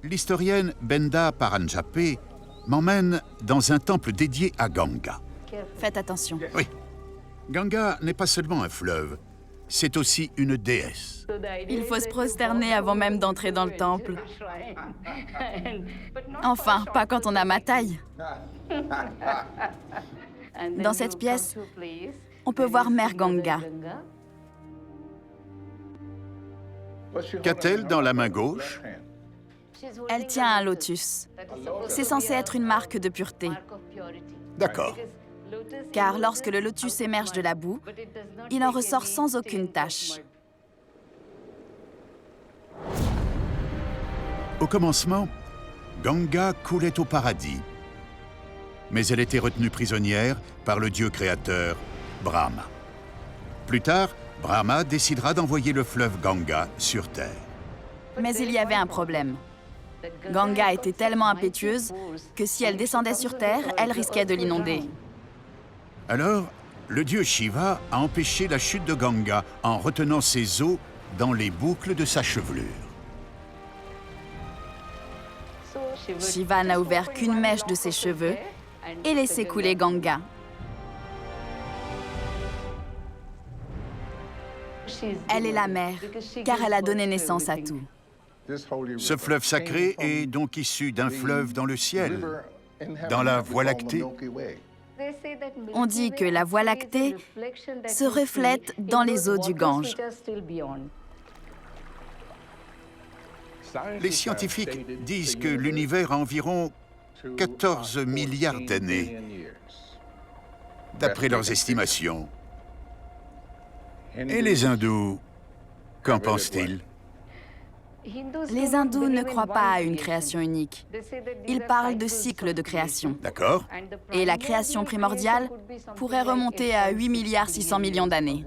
l'historienne Benda Paranjapé m'emmène dans un temple dédié à Ganga. Faites attention. Oui, Ganga n'est pas seulement un fleuve, c'est aussi une déesse. Il faut se prosterner avant même d'entrer dans le temple. Enfin, pas quand on a ma taille. Dans cette pièce, on peut voir Mère Ganga. Qu'a-t-elle dans la main gauche? Elle tient un lotus. C'est censé être une marque de pureté. D'accord. Car lorsque le lotus émerge de la boue, il en ressort sans aucune tache. Au commencement, Ganga coulait au paradis. Mais elle était retenue prisonnière par le dieu créateur, Brahma. Plus tard, Brahma décidera d'envoyer le fleuve Ganga sur Terre. Mais il y avait un problème. Ganga était tellement impétueuse que si elle descendait sur Terre, elle risquait de l'inonder. Alors, le dieu Shiva a empêché la chute de Ganga en retenant ses eaux dans les boucles de sa chevelure. Shiva n'a ouvert qu'une mèche de ses cheveux et laissé couler Ganga. Elle est la mère, car elle a donné naissance à tout. Ce fleuve sacré est donc issu d'un fleuve dans le ciel, dans la Voie lactée. On dit que la Voie lactée se reflète dans les eaux du Gange. Les scientifiques disent que l'univers a environ 14 milliards d'années, d'après leurs estimations. Et les hindous, qu'en pensent-ils? Les hindous ne croient pas à une création unique. Ils parlent de cycle de création. D'accord. Et la création primordiale pourrait remonter à 8,6 milliards d'années.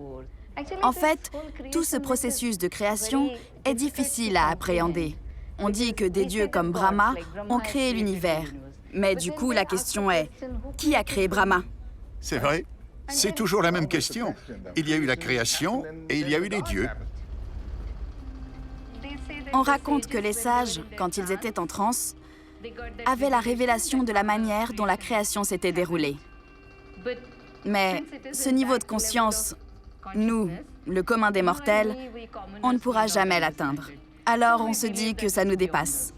En fait, tout ce processus de création est difficile à appréhender. On dit que des dieux comme Brahma ont créé l'univers. Mais du coup, la question est, qui a créé Brahma? C'est vrai. C'est toujours la même question. Il y a eu la création et il y a eu les dieux. On raconte que les sages, quand ils étaient en transe, avaient la révélation de la manière dont la création s'était déroulée. Mais ce niveau de conscience, nous, le commun des mortels, on ne pourra jamais l'atteindre. Alors on se dit que ça nous dépasse.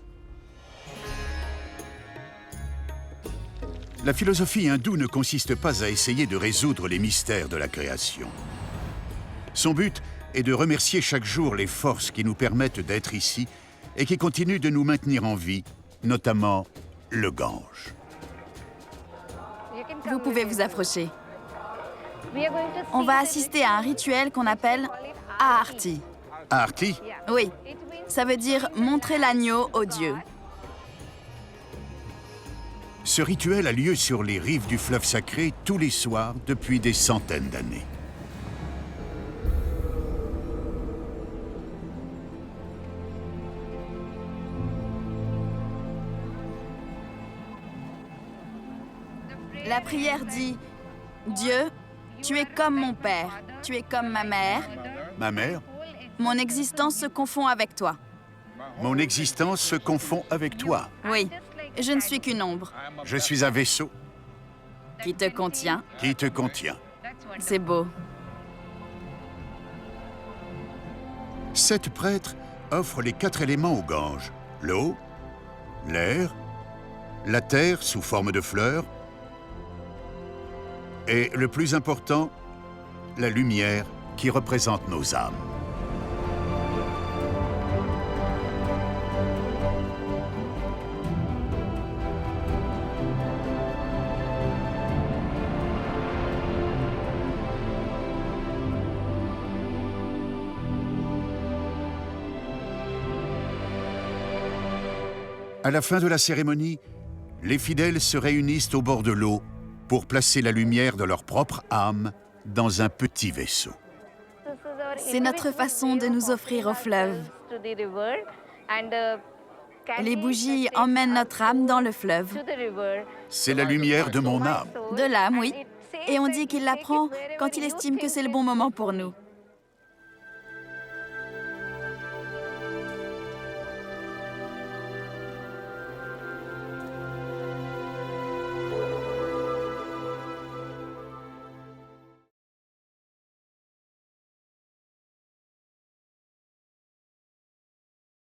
La philosophie hindoue ne consiste pas à essayer de résoudre les mystères de la création. Son but est de remercier chaque jour les forces qui nous permettent d'être ici et qui continuent de nous maintenir en vie, notamment le Gange. Vous pouvez vous approcher. On va assister à un rituel qu'on appelle Aarti. Aarti? Oui, ça veut dire montrer l'agneau au dieu. Ce rituel a lieu sur les rives du fleuve sacré tous les soirs depuis des centaines d'années. La prière dit « Dieu, tu es comme mon père, tu es comme ma mère, Ma mère, mon existence se confond avec toi. mon existence se confond avec toi. Oui, je ne suis qu'une ombre Je suis un vaisseau qui te contient. qui te contient. C'est beau. 7 prêtres offrent les 4 éléments au Gange: l'eau, l'air, la terre sous forme de fleurs et, le plus important, la lumière qui représente nos âmes. À la fin de la cérémonie, les fidèles se réunissent au bord de l'eau pour placer la lumière de leur propre âme dans un petit vaisseau. C'est notre façon de nous offrir au fleuve. Les bougies emmènent notre âme dans le fleuve. C'est la lumière de mon âme. De l'âme, oui. Et on dit qu'il la prend quand il estime que c'est le bon moment pour nous.